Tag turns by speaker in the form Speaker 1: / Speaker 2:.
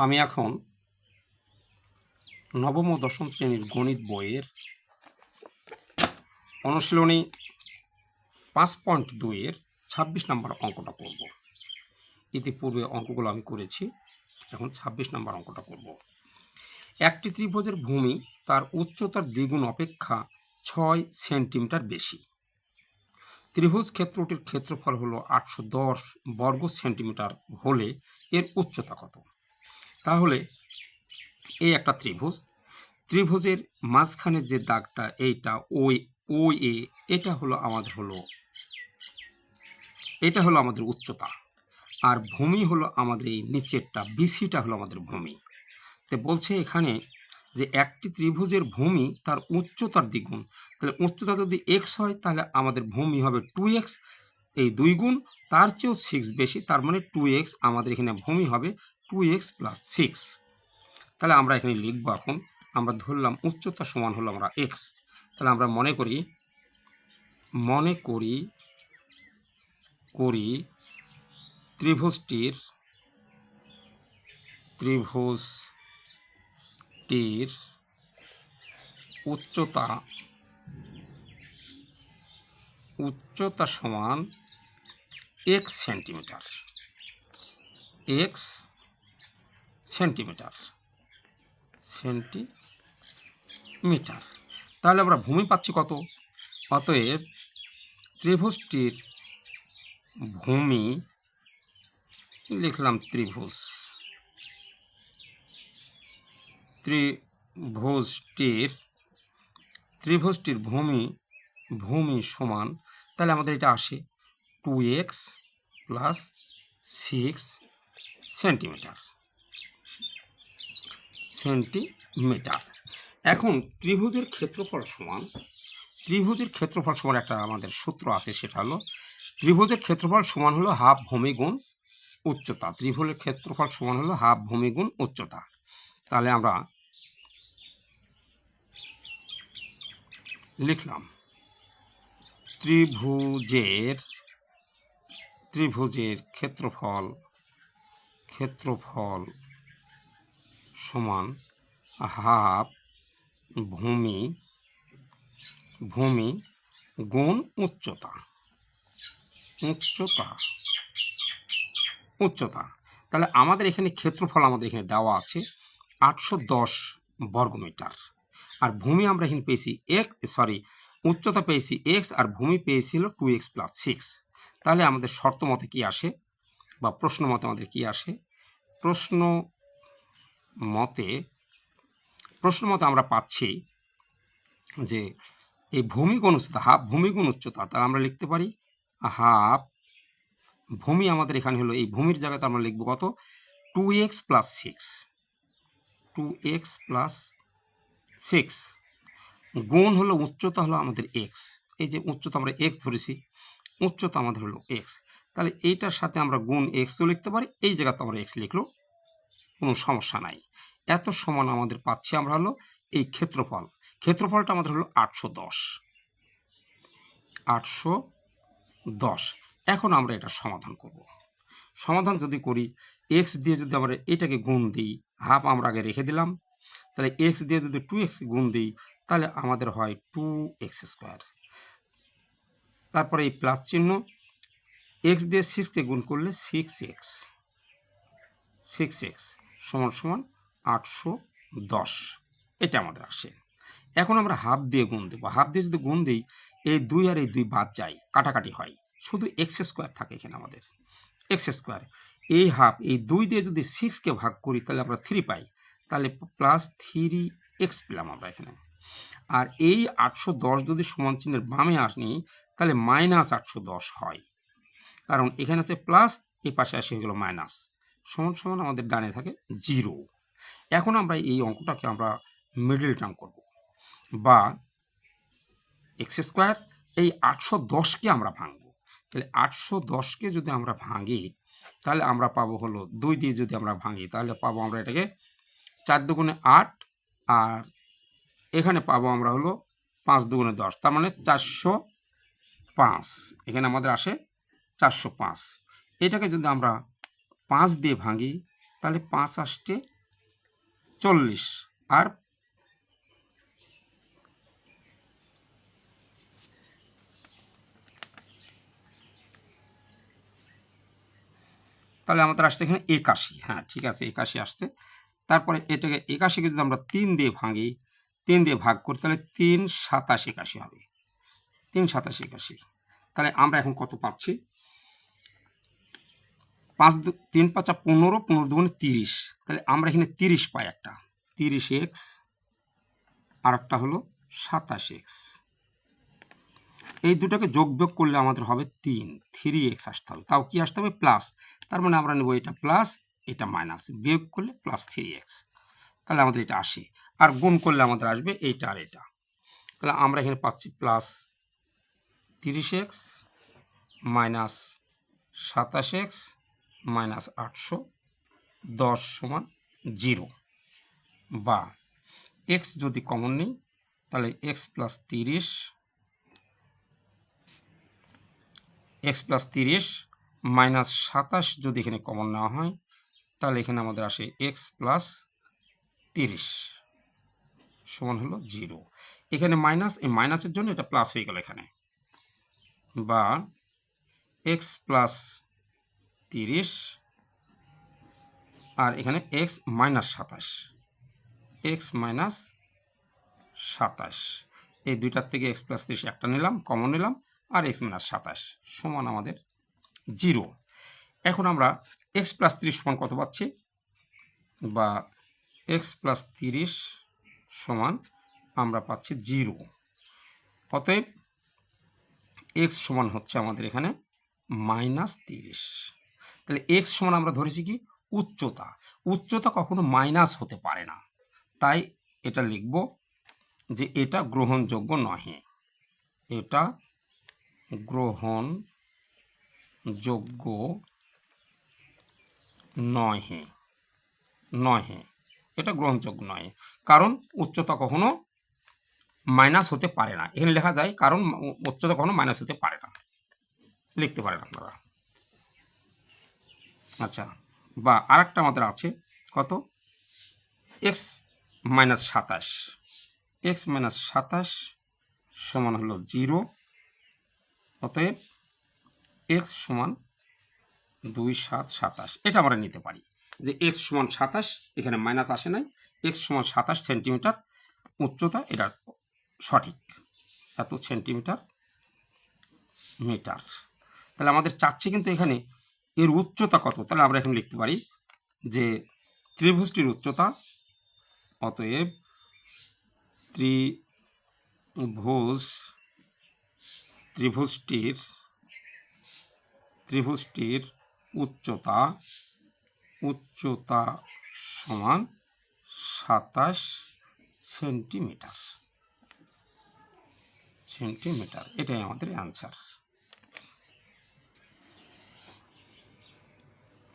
Speaker 1: আমি এখন নবম ও দশম শ্রেণীর গণিত বইয়ের অনুশীলনী 5.2-এর 26 নম্বর অঙ্কটা করব। ইতিপূর্বে অঙ্কগুলো আমি করেছি, এখন 26 নম্বর অঙ্কটা করব। একটি ত্রিভুজের ভূমি তার উচ্চতার দ্বিগুণ অপেক্ষা 6 সেন্টিমিটার বেশি। ত্রিভুজ ক্ষেত্রটির ক্ষেত্রফল হলো 810 বর্গ সেন্টিমিটার হলে এর উচ্চতা কত? তাহলে এই একটা ত্রিভুজের মাঝখানে যে দাগটা এইটা ও এ এটা হলো আমাদের উচ্চতা, আর ভূমি হলো আমাদের এই নিচেরটা বিসিটা হলো আমাদের ভূমি। তো বলছে এখানে যে একটি ত্রিভুজের ভূমি তার উচ্চতার দ্বিগুণ, তাহলে উচ্চতা যদি এক্স হয় তাহলে আমাদের ভূমি হবে 2x, এই 2 গুণ তার চেয়েও 6 বেশি, তার মানে 2x, আমাদের এখানে ভূমি হবে 2x + 6। তাহলে আমরা এখানে লিখব, এখন আমরা ধরলাম উচ্চতা সমান হলো আমরা এক্স। তাহলে আমরা মনে করি ত্রিভুজটির উচ্চতা সমান এক্স সেন্টিমিটার। তাহলে আমরা ভূমি পাচ্ছি কত? অতএব ত্রিভুজটির ভূমি, লিখলাম ত্রিভুজটির ভূমি সমান, তাহলে আমাদের এটা আসে 2x + 6 সেন্টিমিটার। এখন ত্রিভুজের ক্ষেত্রফল সমান একটা আমাদের সূত্র আছে, সেটা হলো ত্রিভুজের ক্ষেত্রফল সমান হলো হাফ ভূমি গুণ উচ্চতা। ত্রিভুজের ক্ষেত্রফল সমান হলো হাফ ভূমি গুণ উচ্চতা। তাহলে আমরা লিখলাম ত্রিভুজের ক্ষেত্রফল সমান হাফ ভূমি গুণ উচ্চতা। তাহলে আমাদের এখানে ক্ষেত্রফল আমাদের এখানে দেওয়া আছে 810 বর্গমিটার, আর ভূমি আমরা এখানে পেয়েছি উচ্চতা পেয়েছি x, আর ভূমি পেয়েছিল 2x + 6। তাহলে আমাদের শর্ত মতে কি আসে, বা প্রশ্ন মতে আমাদের কি আসে? প্রশ্ন মতে আমরা পাচ্ছি যে এই ভূমি গুণ উচ্চতা, হাফ ভূমি গুণ উচ্চতা। তাহলে আমরা লিখতে পারি হাফ ভূমি, আমাদের এখানে হলো এই ভূমির জায়গাতে আমরা লিখব কত? 2x + 6 গুণ হলো উচ্চতা হলো আমাদের x। এই যে উচ্চতা আমরা x ধরেছি, উচ্চতা আমাদের হলো x। তাহলে এইটার সাথে আমরা গুণ x ও লিখতে পারি, এই জায়গাতে আমরা x লিখলেও কোনো সমস্যা নাই। এত সমান আমাদের পাচ্ছি আমরা হলো এই ক্ষেত্রফলটা আমাদের হলো 810। এখন আমরা এটা সমাধান করব। সমাধান যদি করি, x দিয়ে যদি আমরা এটাকে গুণ দিই, হাফ আমরা আগে রেখে দিলাম, তাহলে x দিয়ে যদি 2x গুণ দিই তাহলে আমাদের হয় 2x²। তারপরে এই প্লাস চিহ্ন, x দিয়ে 6কে গুণ করলে 6x সমান 810, এটা আমাদের আসে। এখন আমরা হাফ দিয়ে গুণ দেবো। হাফ দিয়ে যদি গুণ দিই, এই 2 আর এই 2 বাদ যায়, কাটাকাটি হয়, শুধু x² থাকে এখানে আমাদের, x²। এই হাফ এই 2 দিয়ে যদি 6কে ভাগ করি তাহলে আমরা 3 পাই, তাহলে +3x পেলাম আমরা এখানে। আর এই 810 যদি সমান চিহ্নের বামে আসনি তাহলে -810 হয়, কারণ এখানে আছে প্লাস, এই পাশে আসে হয়ে গেল মাইনাস, সমান আমাদের ডানে থাকে 0। এখন আমরা এই অঙ্কটাকে আমরা মিডল টার্ম করব, বা x², এই 810কে আমরা ভাঙব। তাহলে 810কে যদি আমরা ভাঙি তাহলে আমরা পাবো হলো 2 দিয়ে যদি আমরা ভাঙি তাহলে পাবো আমরা এটাকে 4 দুগুণে 8, আর এখানে পাবো আমরা হলো 5 দুগুণে 10, তার মানে 405। এখানে আমাদের আসে 405। এটাকে যদি আমরা 5 দিয়ে ভাঙি তাহলে 5 আসছে 40 আর তাহলে আমাদের আসছে এখানে 81। হ্যাঁ ঠিক আছে, 81 আসছে। তারপরে এটাকে 81কে যদি আমরা 3 দিয়ে ভাঙি, 3 দিয়ে ভাগ করি, তাহলে 3 27 81 হবে। 3 27 81। তাহলে আমরা এখন কত পাচ্ছি? 3 5 15, 15 দুগুণে 30। তাহলে আমরা এখানে 30 পাই একটা, 30x, আর একটা হলো 27x। এই দুটাকে যোগ বিয়োগ করলে আমাদের হবে 3x আসতে হবে। তাও কি আসতে হবে? প্লাস। তার মানে আমরা নেব এটা প্লাস, এটা মাইনাস, বিয়োগ করলে প্লাস 3x। তাহলে আমাদের এটা আসে। আর গুণ করলে আমাদের আসবে এইটা আর এটা। তাহলে আমরা এখানে পাচ্ছি plus 30x minus 27x minus 810 সমান 0। বা x যদি কমন নিই, তাহলে x প্লাস 30 মাইনাস 27 যদি এখানে কমন নেওয়া হয়, তাহলে এখানে আমাদের আসে x প্লাস 30 সমান হলো 0। এখানে মাইনাস, এই মাইনাসের জন্য এটা প্লাস হয়ে গেল এখানে। বা x প্লাস 30 আর এখানে x মাইনাস 27, x মাইনাস 27, এই দুইটার থেকে x প্লাস 30 একটা নিলাম, কমন নিলাম, আর x মাইনাস 27 সমান আমাদের 0। এখন আমরা x প্লাস 30 সমান কত পাচ্ছি? বা x প্লাস 30 সমান আমরা পাচ্ছি 0। অতএব x সমান হচ্ছে আমাদের এখানে মাইনাস 30। তাহলে x সমান আমরা ধরেছি কি? উচ্চতা। উচ্চতা কখনো মাইনাস হতে পারে না, তাই এটা লিখব যে এটা গ্রহণযোগ্য নহে। এটা গ্রহণযোগ্য নহে। এটা গ্রহণযোগ্য নয়, কারণ উচ্চতা কখনো মাইনাস হতে পারে না। এখানে লেখা যায় কারণ উচ্চতা কখনো মাইনাস হতে পারে না, লিখতে পারেন আপনারা। আচ্ছা, বা আরেকটা আমাদের আছে কত? এক্স মাইনাস 27, এক্স মাইনাস 27 সমান হলো 0। অতএব এক্স সমান 2 7 27। এটা আমরা নিতে পারি যে এক্স সমান 27, এখানে মাইনাস আসে নাই, এক্স সমান 27 সেন্টিমিটার উচ্চতা, এটা সঠিক, এত সেন্টিমিটার মিটার। তাহলে আমাদের চাচ্ছে কিন্তু এখানে এর উচ্চতা কত। তাহলে আমরা এখানে লিখতে পারি যে ত্রিভুজটির উচ্চতা, অতএব ত্রিভুজটির উচ্চতা সমান 27 সেন্টিমিটার। এটাই আমাদের অ্যান্সার।